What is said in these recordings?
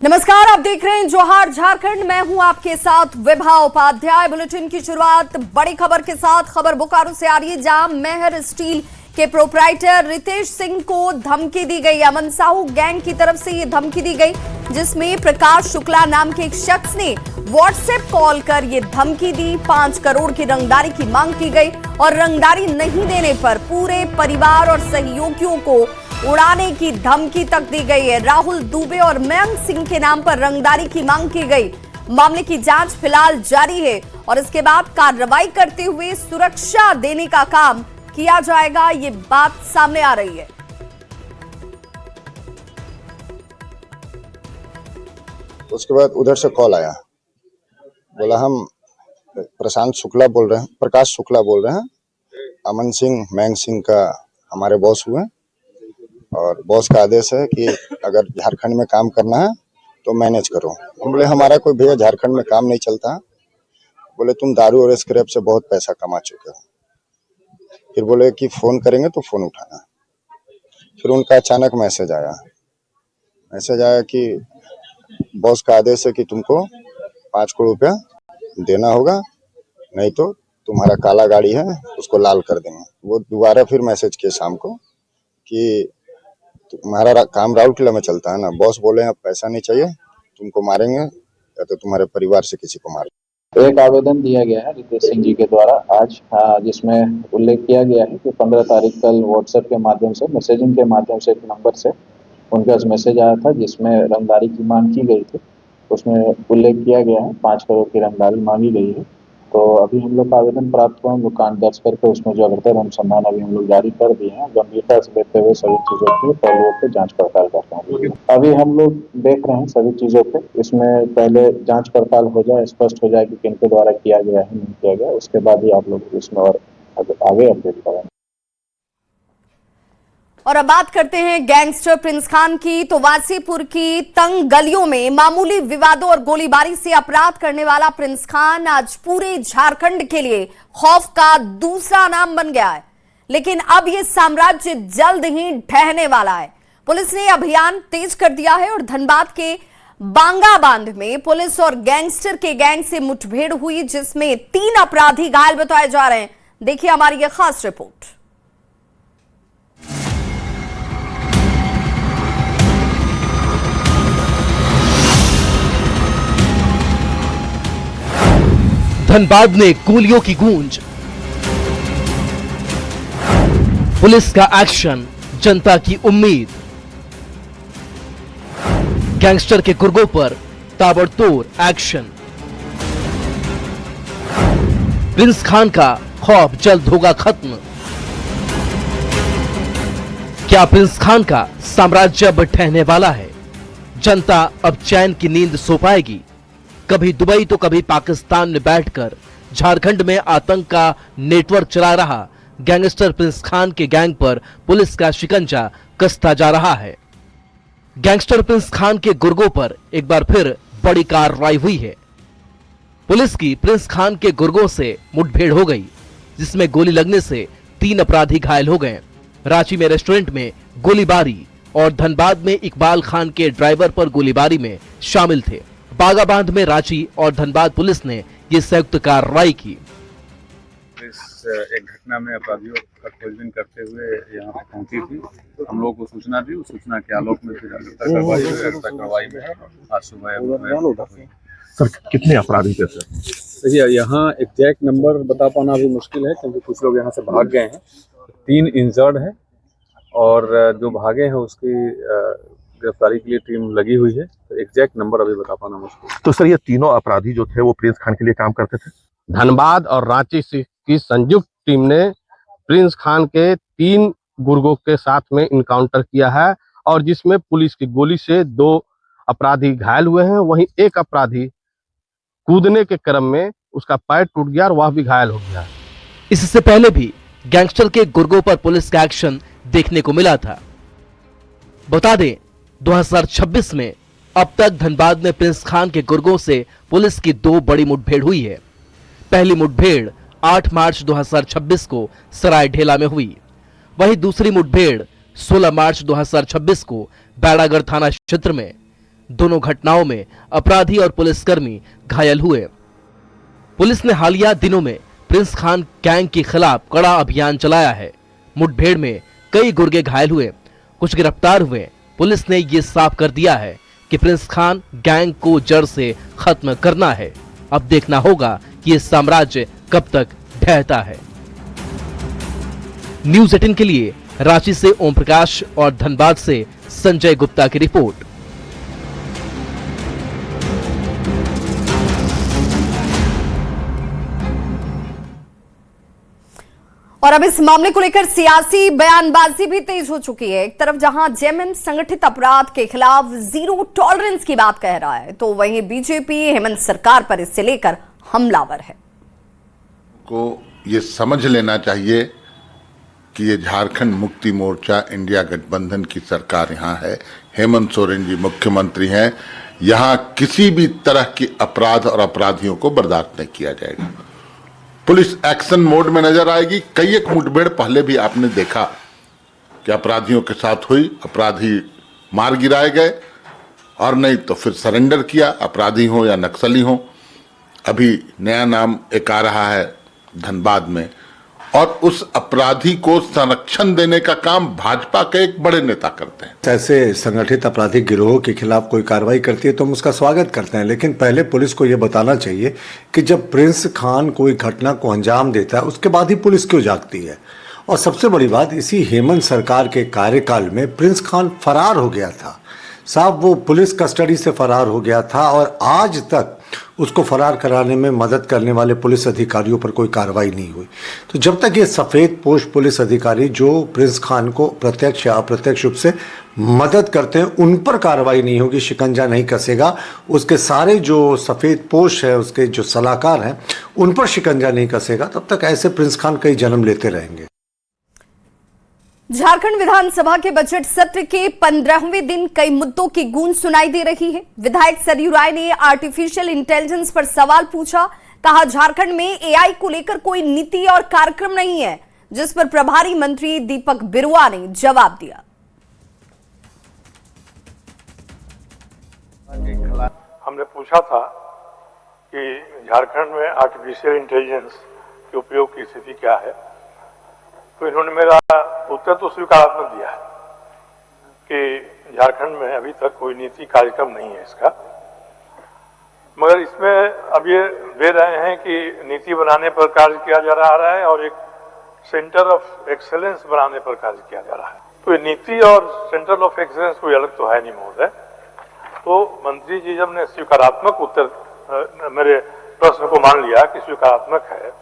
नमस्कार, आप देख रहे हैं जोहार झारखंड। मैं हूं आपके साथ विभा उपाध्याय। बुलेटिन की शुरुआत बड़ी खबर के साथ। खबर बोकारो से आ रही है, जहां मेहर स्टील के प्रोप्राइटर रितेश सिंह को धमकी दी गई। अमन साहू गैंग की तरफ से ये धमकी दी गई, जिसमें प्रकाश शुक्ला नाम के एक शख्स ने व्हाट्सएप कॉल कर ये धमकी दी। 5 करोड़ की रंगदारी की मांग की गई और रंगदारी नहीं देने पर पूरे परिवार और सहयोगियों को उड़ाने की धमकी तक दी गई है। राहुल दुबे और मयंक सिंह के नाम पर रंगदारी की मांग की गई। मामले की जांच फिलहाल जारी है और इसके बाद कार्रवाई करते हुए सुरक्षा देने का काम किया जाएगा, ये बात सामने आ रही है। उसके बाद उधर से कॉल आया, बोला हम प्रकाश शुक्ला बोल रहे हैं, अमन सिंह मयंक सिंह का हमारे बॉस हुए और बॉस का आदेश है कि अगर झारखंड में काम करना है तो मैनेज करो। हम बोले हमारा कोई भैया झारखंड में काम नहीं चलता। बोले तुम दारू और स्क्रैप से बहुत पैसा कमा चुके हो। फिर बोले कि फोन करेंगे तो फोन उठाना। फिर उनका अचानक मैसेज आया कि बॉस का आदेश है कि तुमको 5 करोड़ रुपया देना होगा, नहीं तो तुम्हारा काला गाड़ी है उसको लाल कर देंगे। वो दोबारा फिर मैसेज किए शाम को कि तुम्हारा काम राउरकेला में चलता है ना, बॉस बोले अब पैसा नहीं चाहिए, तुमको मारेंगे या तो तुम्हारे परिवार से किसी को मारेंगे। एक आवेदन दिया गया है रितेश सिंह जी के द्वारा आज, जिसमें उल्लेख किया गया है कि 15 तारीख कल व्हाट्सएप के माध्यम से, मैसेजिंग के माध्यम से एक नंबर से उनके पास मैसेज आया था जिसमें रंगदारी की मांग की गई थी। उसमें उल्लेख किया गया है 5 करोड़ की रंगदारी मांगी गई है। तो अभी हम लोग का आवेदन प्राप्त हुआ, हम लोग कांड दर्ज करके उसमें जो अग्रतर अनुसंधान अभी हम लोग जारी कर दिए हैं। गंभीरता से लेते हुए सभी चीजों की पहलुओं पे जांच पड़ताल करते हैं। अभी हम लोग देख रहे हैं सभी चीजों पे, इसमें पहले जांच पड़ताल हो जाए, स्पष्ट हो जाए कि किनके द्वारा किया गया है नहीं किया गया, उसके बाद ही आप लोग इसमें और आगे अपडेट करेंगे। और अब बात करते हैं गैंगस्टर प्रिंस खान की। तो वासीपुर की तंग गलियों में मामूली विवादों और गोलीबारी से अपराध करने वाला प्रिंस खान आज पूरे झारखंड के लिए खौफ का दूसरा नाम बन गया है। लेकिन अब यह साम्राज्य जल्द ही ढहने वाला है। पुलिस ने अभियान तेज कर दिया है और धनबाद के बांगा बांध में पुलिस और गैंगस्टर के गैंग से मुठभेड़ हुई, जिसमें 3 अपराधी घायल बताए जा रहे हैं। देखिए हमारी यह खास रिपोर्ट। धनबाद में गोलियों की गूंज, पुलिस का एक्शन, जनता की उम्मीद। गैंगस्टर के गुर्गों पर ताबड़तोड़ एक्शन। प्रिंस खान का खौफ जल्द होगा खत्म। क्या प्रिंस खान का साम्राज्य अब ठहरने वाला है? जनता अब चैन की नींद सो पाएगी? कभी दुबई तो कभी पाकिस्तान में बैठकर झारखंड में आतंक का नेटवर्क चला रहा गैंगस्टर प्रिंस खान के गैंग पर पुलिस का शिकंजा कसता जा रहा है। गैंगस्टर प्रिंस खान के गुर्गों पर एक बार फिर बड़ी कार्रवाई हुई है। पुलिस की प्रिंस खान के गुर्गों से मुठभेड़ हो गई, जिसमें गोली लगने से 3 अपराधी घायल हो गए। रांची में रेस्टोरेंट में गोलीबारी और धनबाद में इकबाल खान के ड्राइवर पर गोलीबारी में शामिल थे। बागा बांध में रांची और धनबाद पुलिस ने ये संयुक्त कार्रवाई की। इस एक घटना में अपराधियों का खोजबीन करते हुए यहाँ पे पहुंची थी। हम लोग को सूचना दी, उस सूचना के आलोक में फिर कार्रवाई में आज सुबह। सर कितने अपराधी थे सर? देखिए यहाँ एग्जैक्ट नंबर बता पाना भी मुश्किल है, क्योंकि कुछ लोग यहाँ से भाग गए हैं। 3 इंजर्ड हैं और जो भागे हैं उसकी गिरफ्तारी के लिए टीम लगी हुई है। तो एग्जैक्ट नंबर अभी बता पाना मुश्किल है। तो सर ये तीनों अपराधी जो थे वो प्रिंस खान के लिए काम करते थे? धनबाद और रांची की संयुक्त टीम ने प्रिंस खान के 3 गुर्गों के साथ में इनकाउंटर किया है और जिसमें पुलिस की गोली से 2 अपराधी घायल हुए हैं। वहीं एक अपराधी कूदने के क्रम में उसका पैर टूट गया और वह भी घायल हो गया। इससे पहले भी गैंगस्टर के गुर्गों पर पुलिस का एक्शन देखने को मिला था। बता दें 2026 में अब तक धनबाद में प्रिंस खान के गुर्गों से पुलिस की 2 बड़ी मुठभेड़ हुई है। पहली मुठभेड़ 8 मार्च 2026 को सराय ढेला में हुई। वहीं दूसरी मुठभेड़ 16 मार्च 2026 को बैरागढ़ थाना क्षेत्र में, दोनों घटनाओं में अपराधी और पुलिसकर्मी घायल हुए। पुलिस ने हालिया दिनों में प्रिंस खान गैंग के खिलाफ कड़ा अभियान चलाया है। मुठभेड़ में कई गुर्गे घायल हुए, कुछ गिरफ्तार हुए। पुलिस ने ये साफ कर दिया है कि प्रिंस खान गैंग को जड़ से खत्म करना है। अब देखना होगा कि ये साम्राज्य कब तक ढहता है। न्यूज़ 18 के लिए रांची से ओम प्रकाश और धनबाद से संजय गुप्ता की रिपोर्ट। और अब इस मामले को लेकर सियासी बयानबाजी भी तेज हो चुकी है। एक तरफ जहां जेएमएम संगठित अपराध के खिलाफ जीरो टॉलरेंस की बात कह रहा है, तो वहीं बीजेपी हेमंत सरकार पर इससे लेकर हमलावर है। को ये समझ लेना चाहिए कि ये झारखंड मुक्ति मोर्चा इंडिया गठबंधन की सरकार यहाँ है। हेमंत सोरेन जी मुख्यमंत्री हैं। यहाँ किसी भी तरह की अपराध और अपराधियों को बर्दाश्त नहीं किया जाएगा। पुलिस एक्शन मोड में नजर आएगी। कई एक मुठभेड़ पहले भी आपने देखा कि अपराधियों के साथ हुई, अपराधी मार गिराए गए और नहीं तो फिर सरेंडर किया, अपराधी हो या नक्सली हो। अभी नया नाम एक आ रहा है धनबाद में, और उस अपराधी को संरक्षण देने का काम भाजपा के एक बड़े नेता करते हैं। ऐसे संगठित आपराधिक गिरोह के खिलाफ कोई कार्रवाई करती है तो हम उसका स्वागत करते हैं, लेकिन पहले पुलिस को यह बताना चाहिए कि जब प्रिंस खान कोई घटना को अंजाम देता है उसके बाद ही पुलिस क्यों जागती है। और सबसे बड़ी बात, इसी हेमंत सरकार के कार्यकाल में प्रिंस खान फरार हो गया था साहब, वो पुलिस कस्टडी से फरार हो गया था और आज तक उसको फरार कराने में मदद करने वाले पुलिस अधिकारियों पर कोई कार्रवाई नहीं हुई। तो जब तक ये सफ़ेद पोश पुलिस अधिकारी जो प्रिंस खान को प्रत्यक्ष या अप्रत्यक्ष रूप से मदद करते हैं उन पर कार्रवाई नहीं होगी, शिकंजा नहीं कसेगा, उसके सारे जो सफ़ेद पोश है, उसके जो सलाहकार हैं उन पर शिकंजा नहीं कसेगा, तब तक ऐसे प्रिंस खान कई जन्म लेते रहेंगे। झारखंड विधानसभा के बजट सत्र के 15वें दिन कई मुद्दों की गूंज सुनाई दे रही है। विधायक सरयू राय ने आर्टिफिशियल इंटेलिजेंस पर सवाल पूछा। कहा, झारखंड में एआई को लेकर कोई नीति और कार्यक्रम नहीं है, जिस पर प्रभारी मंत्री दीपक बिरुआ ने जवाब दिया। हमने पूछा था कि झारखंड में आर्टिफिशियल इंटेलिजेंस के उपयोग की स्थिति क्या है, तो इन्होंने मेरा उत्तर तो स्वीकारात्मक दिया है कि झारखंड में अभी तक कोई नीति कार्यक्रम नहीं है इसका, मगर इसमें अब ये दे रहे हैं कि नीति बनाने पर कार्य किया जा रहा है और एक सेंटर ऑफ एक्सेलेंस बनाने पर कार्य किया जा रहा है। तो ये नीति और सेंटर ऑफ एक्सेलेंस कोई अलग तो है नहीं महोदय। तो मंत्री जी जब ने स्वीकारात्मक उत्तर मेरे प्रश्न को मान लिया कि स्वीकारात्मक है,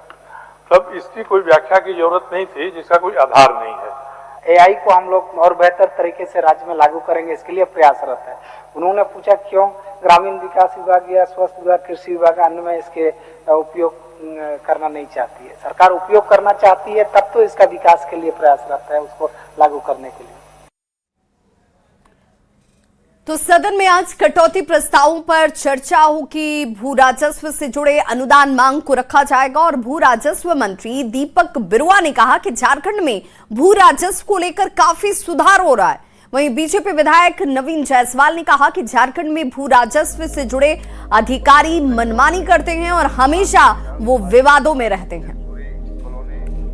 तब इसकी कोई व्याख्या की जरूरत नहीं थी जिसका कोई आधार नहीं है। एआई को हम लोग और बेहतर तरीके से राज्य में लागू करेंगे, इसके लिए प्रयासरत है। उन्होंने पूछा क्यों ग्रामीण विकास विभाग या स्वास्थ्य विभाग, कृषि विभाग अन्य में इसके उपयोग करना नहीं चाहती है। सरकार उपयोग करना चाहती है तब तो इसका विकास के लिए प्रयासरत है, उसको लागू करने के लिए। तो सदन में आज कटौती प्रस्तावों पर चर्चा होगी। भू राजस्व से जुड़े अनुदान मांग को रखा जाएगा और भू राजस्व मंत्री दीपक बिरुआ ने कहा कि झारखंड में भू राजस्व को लेकर काफी सुधार हो रहा है। वहीं बीजेपी विधायक नवीन जायसवाल ने कहा कि झारखंड में भू राजस्व से जुड़े अधिकारी मनमानी करते हैं और हमेशा वो विवादों में रहते हैं।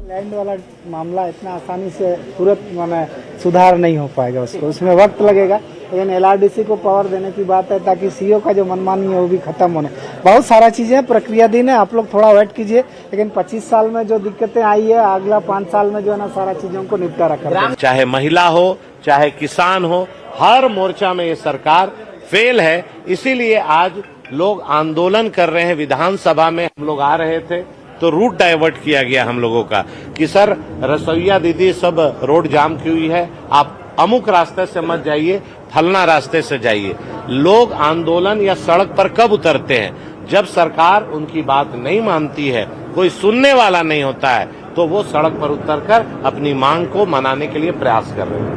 लैंड वाला मामला इतना आसानी से तुरंत माने सुधार नहीं हो पाएगा, उसमें वक्त लगेगा, लेकिन एलआरडीसी को पावर देने की बात है ताकि सीओ का जो मनमानी है वो भी खत्म होने। बहुत सारा चीजें प्रक्रियाधीन है, आप लोग थोड़ा वेट कीजिए, लेकिन 25 साल में जो दिक्कतें आई है अगला 5 साल में जो है ना सारा चीजों को निपटारा करें। चाहे महिला हो चाहे किसान हो, हर मोर्चा में ये सरकार फेल है। इसीलिए आज लोग आंदोलन कर रहे हैं। विधानसभा में हम लोग आ रहे थे तो रूट डाइवर्ट किया गया हम लोगों का कि सर रसोईया दीदी सब रोड जाम की हुई है, आप अमुक रास्ते से मत जाइए, फलना रास्ते से जाइए। लोग आंदोलन या सड़क पर कब उतरते हैं? जब सरकार उनकी बात नहीं मानती है, कोई सुनने वाला नहीं होता है, तो वो सड़क पर उतरकर अपनी मांग को मनाने के लिए प्रयास कर रहे हैं।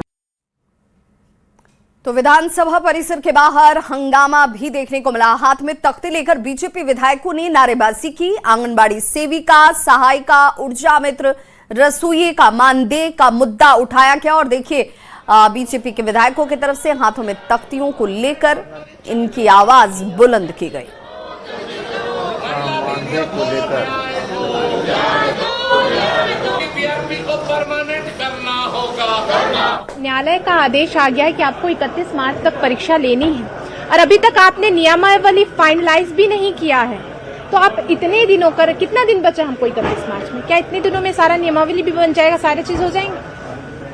तो विधानसभा परिसर के बाहर हंगामा भी देखने को मिला। हाथ में तख्ते लेकर बीजेपी विधायकों ने नारेबाजी की। आंगनबाड़ी सेविका, सहायिका, ऊर्जा मित्र, रसोई का मानदेय का मुद्दा उठाया गया और देखिए बीजेपी के विधायकों की तरफ से हाथों में तख्तियों को लेकर इनकी आवाज बुलंद की गई। न्यायालय का आदेश आ गया है कि आपको 31 मार्च तक परीक्षा लेनी है और अभी तक आपने नियमावली फाइनलाइज भी नहीं किया है, तो आप इतने दिनों कर कितना दिन बचा हमको 31 मार्च में? क्या इतने दिनों में सारा नियमावली भी बन जाएगा, सारी चीज हो जाएंगे?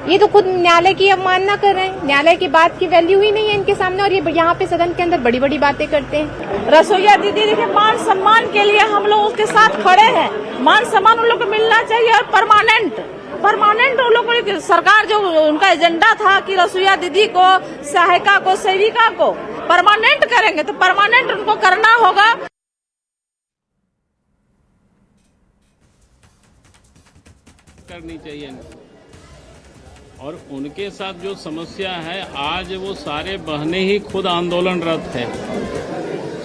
ये तो खुद न्यायालय की अवमानना कर रहे हैं। न्यायालय की बात की वैल्यू ही नहीं है इनके सामने, और ये यहाँ पे सदन के अंदर बड़ी बड़ी बातें करते हैं। रसोईया दीदी देखिए, मान सम्मान के लिए हम लोग उसके साथ खड़े हैं। मान सम्मान उन लोग को मिलना चाहिए और परमानेंट उन लोगों को सरकार जो उनका एजेंडा था कि रसोईया दीदी को, सहायिका को, सेविका को परमानेंट करेंगे, तो परमानेंट उनको करना होगा। करनी चाहिए और उनके साथ जो समस्या है, आज वो सारे बहनें ही खुद आंदोलनरत है,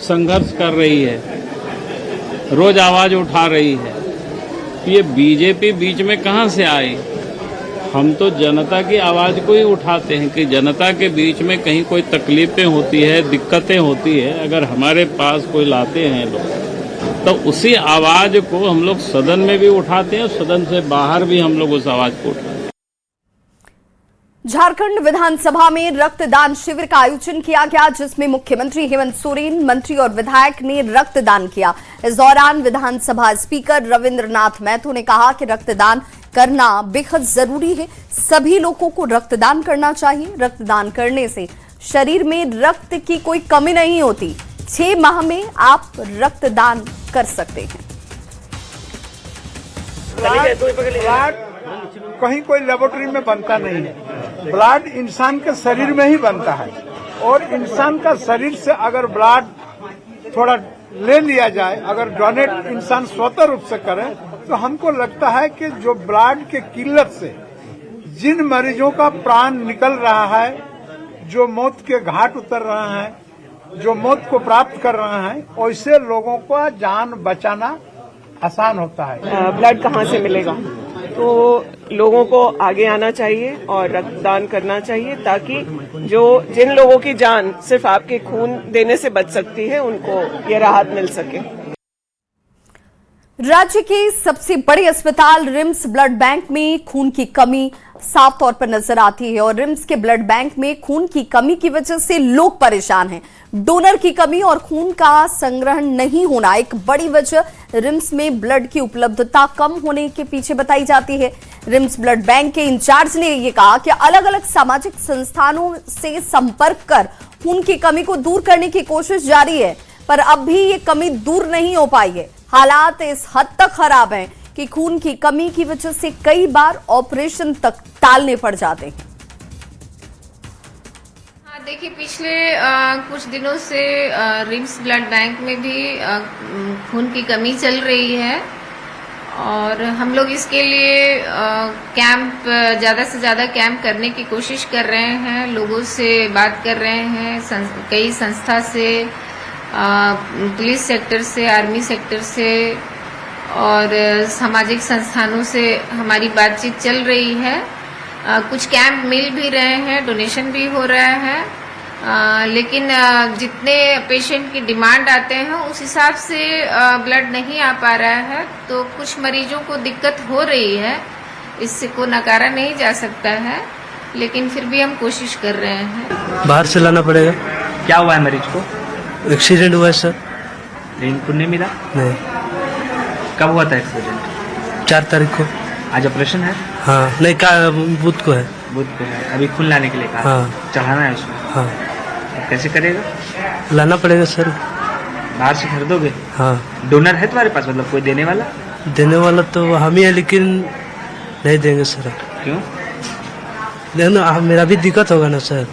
संघर्ष कर रही है, रोज आवाज उठा रही है। ये बीजेपी बीच में कहां से आई? हम तो जनता की आवाज को ही उठाते हैं कि जनता के बीच में कहीं कोई तकलीफें होती है, दिक्कतें होती है, अगर हमारे पास कोई लाते हैं लोग, तो उसी आवाज को हम लोग सदन में भी उठाते हैं, सदन से बाहर भी हम लोग उस आवाज को उठाते हैं। झारखंड विधानसभा में रक्तदान शिविर का आयोजन किया गया, जिसमें मुख्यमंत्री हेमंत सोरेन, मंत्री और विधायक ने रक्तदान किया। इस दौरान विधानसभा स्पीकर रविंद्रनाथ महतो ने कहा कि रक्तदान करना बेहद जरूरी है, सभी लोगों को रक्तदान करना चाहिए। रक्तदान करने से शरीर में रक्त की कोई कमी नहीं होती। 6 माह में आप रक्तदान कर सकते हैं। कहीं कोई लेबोरेटरी में बनता नहीं है, ब्लड इंसान के शरीर में ही बनता है, और इंसान का शरीर से अगर ब्लड थोड़ा ले लिया जाए, अगर डोनेट इंसान स्वतः रूप से करे, तो हमको लगता है कि जो ब्लड के किल्लत से जिन मरीजों का प्राण निकल रहा है, जो मौत के घाट उतर रहा है, जो मौत को प्राप्त कर रहा है, वैसे लोगों का जान बचाना आसान होता है। ब्लड कहाँ से मिलेगा? तो लोगों को आगे आना चाहिए और रक्तदान करना चाहिए, ताकि जिन लोगों की जान सिर्फ आपके खून देने से बच सकती है, उनको ये राहत मिल सके। राज्य के सबसे बड़े अस्पताल रिम्स ब्लड बैंक में खून की कमी साफ तौर पर नजर आती है, और रिम्स के ब्लड बैंक में खून की कमी की वजह से लोग परेशान हैं। डोनर की कमी और खून का संग्रहण नहीं होना एक बड़ी वजह रिम्स में ब्लड की उपलब्धता कम होने के पीछे बताई जाती है। रिम्स ब्लड बैंक के इंचार्ज ने यह कहा कि अलग अलग सामाजिक संस्थानों से संपर्क कर खून की कमी को दूर करने की कोशिश जारी है, पर अब भी ये कमी दूर नहीं हो पाई है। हालात इस हद तक खराब हैं कि खून की कमी की वजह से कई बार ऑपरेशन तक टालने पड़ जाते हैं। देखिए, पिछले कुछ दिनों से रिम्स ब्लड बैंक में भी खून की कमी चल रही है, और हम लोग इसके लिए कैंप ज़्यादा से ज़्यादा कैंप करने की कोशिश कर रहे हैं, लोगों से बात कर रहे हैं, कई संस्था से, पुलिस सेक्टर से, आर्मी सेक्टर से और सामाजिक संस्थानों से हमारी बातचीत चल रही है। कुछ कैंप मिल भी रहे हैं, डोनेशन भी हो रहा है, लेकिन जितने पेशेंट की डिमांड आते हैं उस हिसाब से ब्लड नहीं आ पा रहा है, तो कुछ मरीजों को दिक्कत हो रही है, इससे को नकारा नहीं जा सकता है, लेकिन फिर भी हम कोशिश कर रहे हैं। बाहर से लाना पड़ेगा। क्या हुआ है मरीज को? एक्सीडेंट हुआ है सर। लेकिन खून नहीं मिला? नहीं। कब हुआ था एक्सीडेंट? 4 तारीख को। आज ऑपरेशन है? हाँ, नहीं का बुध को है। बुध को है। अभी खून लाने के लिए कहा? हाँ। चढ़ाना है उसमें? हाँ। कैसे करेगा? लाना पड़ेगा सर। बाहर से खरीदोगे? हाँ। डोनर है तुम्हारे पास, मतलब कोई देने वाला? देने वाला तो हम ही है, लेकिन नहीं देंगे सर। क्यों? देखना मेरा भी दिक्कत होगा ना सर।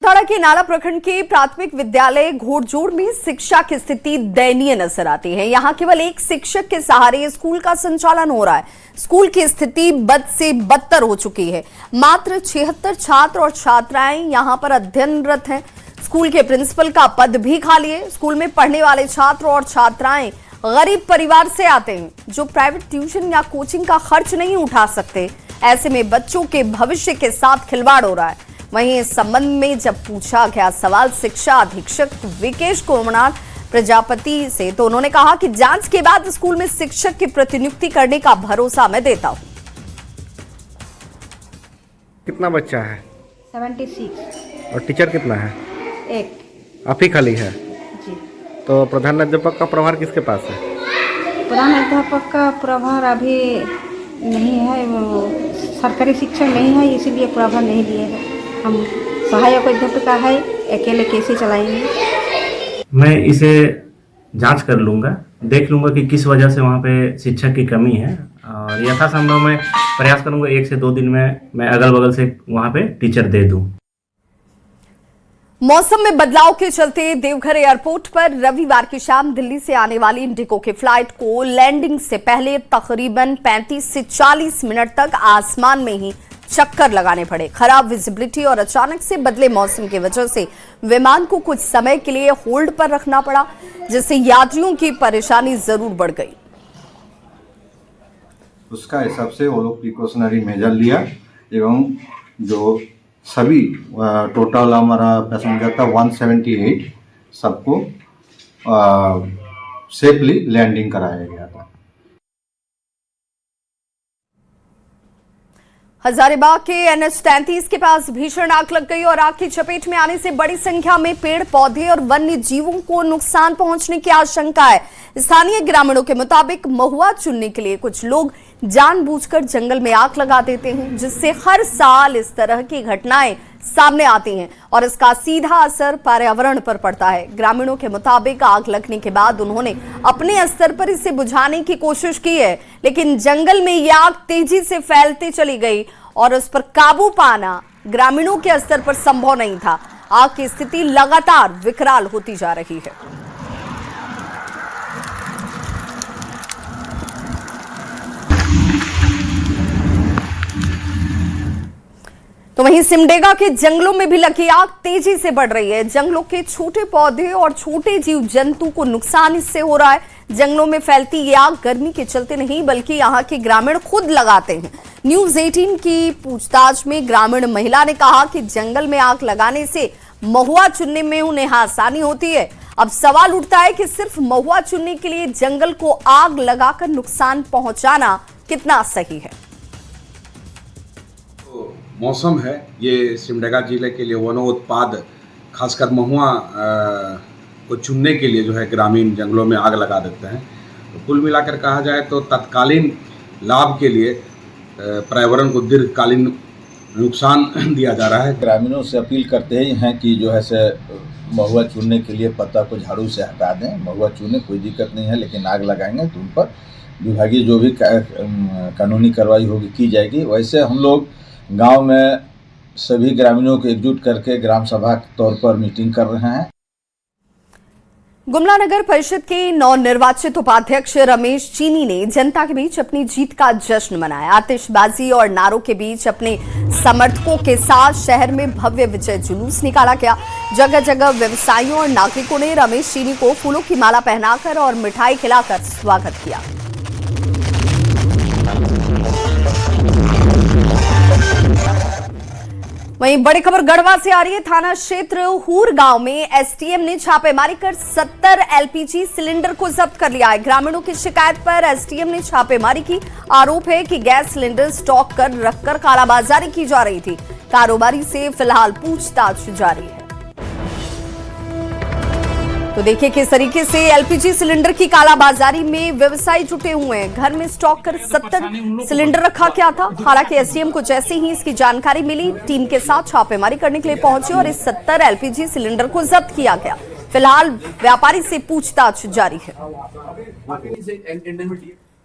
जामताड़ा के नाला प्रखंड के प्राथमिक विद्यालय घोड़जोड़ में शिक्षा की स्थिति दयनीय नजर आती है। यहाँ केवल एक शिक्षक के सहारे स्कूल का संचालन हो रहा है। स्कूल की स्थिति बद से बदतर हो चुकी है। मात्र 76 छात्र और छात्राएं यहाँ पर अध्ययनरत हैं। स्कूल के प्रिंसिपल का पद भी खाली है। स्कूल में पढ़ने वाले छात्र और छात्राएं गरीब परिवार से आते हैं, जो प्राइवेट ट्यूशन या कोचिंग का खर्च नहीं उठा सकते। ऐसे में बच्चों के भविष्य के साथ खिलवाड़ हो रहा है। वहीं इस संबंध में जब पूछा गया सवाल शिक्षा अधीक्षक विकेश कुमार प्रजापति से, तो उन्होंने कहा कि जांच के बाद स्कूल में शिक्षक की प्रतिनियुक्ति करने का भरोसा मैं देता हूं। कितना बच्चा है? 76 और टीचर कितना है? 1 आप ही खाली है? जी। तो प्रधानाध्यापक का प्रभार किसके पास है? प्रधानाध्यापक का प्रभार अभी नहीं है, वो सरकारी शिक्षक नहीं है, इसीलिए प्रभार नहीं दिए हैं। हम सहायक अध्यापिका है, अकेले कैसे चलाएंगे। मैं इसे जांच कर लूँगा, देख लूँगा कि किस वजह से वहाँ पे शिक्षक की कमी है, और यथासंभव मैं प्रयास करूँगा 1 से 2 दिन में मैं अगल बगल से वहाँ पे टीचर दे दूँ। मौसम में बदलाव के चलते देवघर एयरपोर्ट पर रविवार की शाम दिल्ली से आने वाली इंडिगो की फ्लाइट को लैंडिंग से पहले तकरीबन 35 से 40 मिनट तक आसमान में ही चक्कर लगाने पड़े। खराब विजिबिलिटी और अचानक से बदले मौसम की वजह से विमान को कुछ समय के लिए होल्ड पर रखना पड़ा, जिससे यात्रियों की परेशानी जरूर बढ़ गई। उसका हिसाब से वो लोग प्रिकॉशनरी मेजर लिया एवं जो सभी टोटल हमारा पैसेंजर था 178 सबको सेफली लैंडिंग कराया गया था। हजारीबाग के NH-33 के पास भीषण आग लग गई और आग की चपेट में आने से बड़ी संख्या में पेड़ पौधे और वन्य जीवों को नुकसान पहुंचने की आशंका है। स्थानीय ग्रामीणों के मुताबिक महुआ चुनने के लिए कुछ लोग जानबूझकर जंगल में आग लगा देते हैं, जिससे हर साल इस तरह की घटनाएं सामने आती हैं और इसका सीधा असर पर्यावरण पर पड़ता है। ग्रामीणों के मुताबिक आग लगने के बाद उन्होंने अपने स्तर पर इसे बुझाने की कोशिश की है, लेकिन जंगल में यह आग तेजी से फैलती चली गई और उस पर काबू पाना ग्रामीणों के स्तर पर संभव नहीं था। आग की स्थिति लगातार विकराल होती जा रही है। तो वहीं सिमडेगा के जंगलों में भी लगी आग तेजी से बढ़ रही है। जंगलों के छोटे पौधे और छोटे जीव जंतु को नुकसान इससे हो रहा है। जंगलों में फैलती ये आग गर्मी के चलते नहीं, बल्कि यहाँ के ग्रामीण खुद लगाते हैं। न्यूज 18 की पूछताछ में ग्रामीण महिला ने कहा कि जंगल में आग लगाने से महुआ चुनने में उन्हें आसानी होती है। अब सवाल उठता है कि सिर्फ महुआ चुनने के लिए जंगल को आग लगाकर नुकसान पहुंचाना कितना सही है। मौसम है ये सिमडेगा जिले के लिए वनोत्पाद खासकर महुआ को चुनने के लिए जो है ग्रामीण जंगलों में आग लगा देते हैं। तो कुल मिलाकर कहा जाए तो तत्कालीन लाभ के लिए पर्यावरण को दीर्घकालीन नुकसान दिया जा रहा है। ग्रामीणों से अपील करते हैं कि जो है से महुआ चुनने के लिए पत्ता को झाड़ू से हटा दें। महुआ चुने कोई दिक्कत नहीं है, लेकिन आग लगाएंगे तो उन पर विभागीय जो भी कानूनी कार्रवाई होगी की जाएगी। वैसे हम लोग गांव में सभी ग्रामीणों को एकजुट करके ग्राम सभा के तौर पर मीटिंग कर रहे हैं। गुमला नगर परिषद के नवनिर्वाचित उपाध्यक्ष रमेश चीनी ने जनता के बीच अपनी जीत का जश्न मनाया। आतिशबाजी और नारों के बीच अपने समर्थकों के साथ शहर में भव्य विजय जुलूस निकाला गया। जगह जगह व्यवसायियों और नागरिकों ने रमेश चीनी को फूलों की माला पहनाकर और मिठाई खिलाकर स्वागत किया। वहीं बड़ी खबर गढ़वा से आ रही है। थाना क्षेत्र हूर गांव में एसटीएम ने छापेमारी कर 70 एलपीजी सिलेंडर को जब्त कर लिया है। ग्रामीणों की शिकायत पर एसटीएम ने छापेमारी की। आरोप है कि गैस सिलेंडर स्टॉक कर रखकर कालाबाजारी की जा रही थी। कारोबारी से फिलहाल पूछताछ जारी है। तो देखिए किस तरीके से एलपीजी सिलेंडर की कालाबाजारी में व्यवसायी जुटे हुए हैं। घर में स्टॉक कर 70 सिलेंडर रखा क्या था। हालांकि एसडीएम को जैसे ही इसकी जानकारी मिली, टीम के साथ छापेमारी करने के लिए पहुंचे और इस 70 एलपीजी सिलेंडर को जब्त किया गया। फिलहाल व्यापारी से पूछताछ जारी है।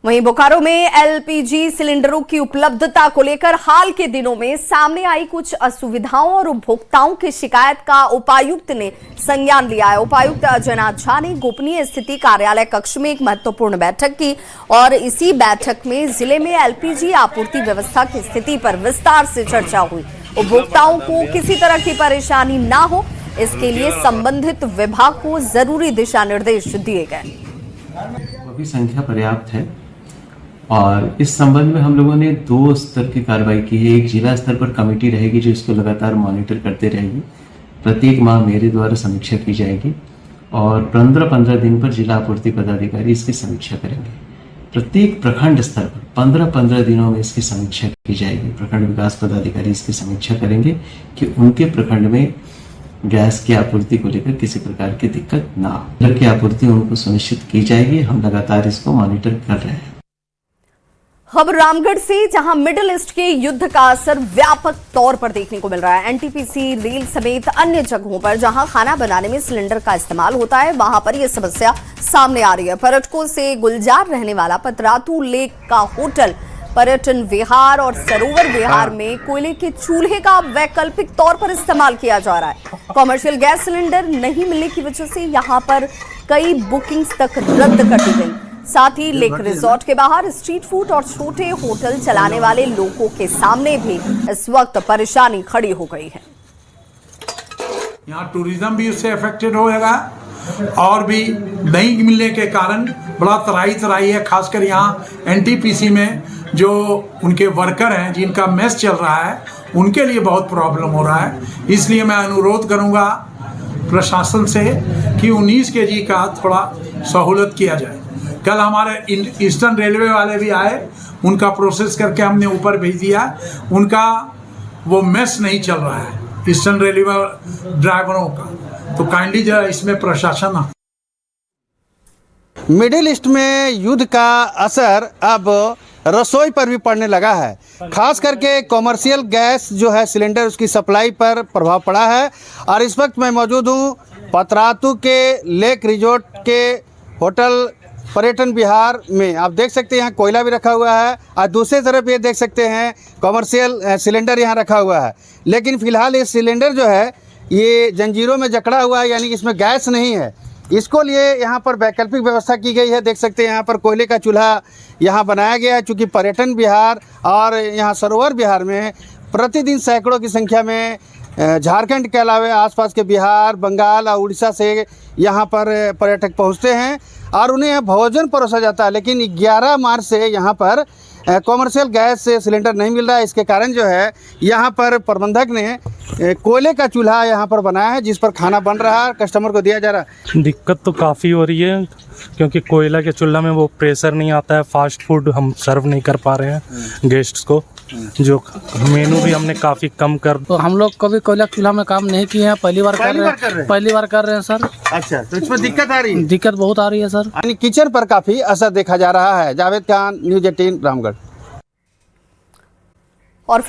वहीं बोकारो में एलपीजी सिलेंडरों की उपलब्धता को लेकर हाल के दिनों में सामने आई कुछ असुविधाओं और उपभोक्ताओं की शिकायत का उपायुक्त ने संज्ञान लिया है। उपायुक्त अजयनाथ झा ने गोपनीय स्थिति कार्यालय कक्ष में एक महत्वपूर्ण बैठक की और इसी बैठक में जिले में एलपीजी आपूर्ति व्यवस्था की स्थिति पर विस्तार से चर्चा हुई। उपभोक्ताओं को किसी तरह की परेशानी न हो, इसके लिए संबंधित विभाग को जरूरी दिशा निर्देश दिए गए। संख्या पर्याप्त है और इस संबंध में हम लोगों ने 2 स्तर की कार्रवाई की है। एक जिला स्तर पर कमेटी रहेगी जो इसको लगातार मॉनिटर करते रहेगी। प्रत्येक माह मेरे द्वारा समीक्षा की जाएगी और 15-15 दिन पर जिला आपूर्ति पदाधिकारी इसकी समीक्षा करेंगे। प्रत्येक प्रखंड स्तर पर 15-15 दिनों में इसकी समीक्षा की जाएगी। प्रखंड विकास पदाधिकारी इसकी समीक्षा करेंगे कि उनके प्रखंड में गैस की आपूर्ति को लेकर किसी प्रकार की दिक्कत ना हो। सिलेंडर की आपूर्ति उनको सुनिश्चित की जाएगी। हम लगातार इसको मॉनिटर कर रहे हैं। खबर रामगढ़ से, जहां मिडिल ईस्ट के युद्ध का असर व्यापक तौर पर देखने को मिल रहा है। एनटीपीसी, रेल समेत अन्य जगहों पर जहां खाना बनाने में सिलेंडर का इस्तेमाल होता है, वहां पर यह समस्या सामने आ रही है। पर्यटकों से गुलजार रहने वाला पतरातू लेक का होटल पर्यटन विहार और सरोवर विहार में कोयले के चूल्हे का वैकल्पिक तौर पर इस्तेमाल किया जा रहा है। कमर्शियल गैस सिलेंडर नहीं मिलने की वजह से यहां पर कई बुकिंग्स तक रद्द कर दी गई। साथ ही लेक रिजॉर्ट के बाहर स्ट्रीट फूड और छोटे होटल चलाने वाले लोगों के सामने भी इस वक्त परेशानी खड़ी हो गई है। यहाँ टूरिज्म भी उससे अफेक्टेड होगा और भी नहीं मिलने के कारण बड़ा तराई है। खासकर यहाँ एनटीपीसी में जो उनके वर्कर हैं, जिनका मेस चल रहा है, उनके लिए बहुत प्रॉब्लम हो रहा है। इसलिए मैं अनुरोध करूँगा प्रशासन से कि 19 kg का थोड़ा सहूलत किया जाए। कल हमारे ईस्टर्न रेलवे वाले भी आए, उनका प्रोसेस करके हमने ऊपर भेज दिया। उनका वो मेस नहीं चल रहा है ईस्टर्न रेलवे ड्राइवरों का, तो काइंडली जरा इसमें प्रशासन। मिडिल ईस्ट में युद्ध का असर अब रसोई पर भी पड़ने लगा है। खास करके कॉमर्शियल गैस जो है सिलेंडर, उसकी सप्लाई पर प्रभाव पड़ा है। और इस वक्त मैं मौजूद हूँ पतरातू के लेक रिजॉर्ट के होटल पर्यटन विहार में। आप देख सकते हैं यहाँ कोयला भी रखा हुआ है और दूसरी तरफ ये देख सकते हैं कॉमर्शियल सिलेंडर यहाँ रखा हुआ है। लेकिन फ़िलहाल ये सिलेंडर जो है ये जंजीरों में जकड़ा हुआ है, यानी कि इसमें गैस नहीं है। इसको लिए यहाँ पर वैकल्पिक व्यवस्था की गई है। देख सकते हैं यहाँ पर कोयले का चूल्हा यहाँ बनाया गया है। चूँकि पर्यटन विहार और यहाँ सरोवर विहार में प्रतिदिन सैकड़ों की संख्या में झारखंड के अलावा आसपास के बिहार, बंगाल और उड़ीसा से यहाँ पर पर्यटक पहुँचते हैं और उन्हें भोजन परोसा जाता है। लेकिन 11 मार्च से यहाँ पर कॉमर्शियल गैस सिलेंडर नहीं मिल रहा है। इसके कारण जो है यहाँ पर प्रबंधक ने कोयले का चूल्हा यहाँ पर बनाया है, जिस पर खाना बन रहा है, कस्टमर को दिया जा रहा है। दिक्कत तो काफ़ी हो रही है क्योंकि कोयला के चूल्हा में वो प्रेशर नहीं आता है। फास्ट फूड हम सर्व नहीं कर पा रहे हैं गेस्ट्स को। जो मेनू भी हमने काफ़ी कम कर। तो हम लोग कभी कोयला चूल्हा में काम नहीं किए हैं, पहली बार कर रहे हैं सर। अच्छा, तो इसमें दिक्कत आ रही है? दिक्कत बहुत आ रही है सर। यानी किचन पर काफ़ी असर देखा जा रहा है। जावेद खान, न्यूज़ 18 रामगढ़।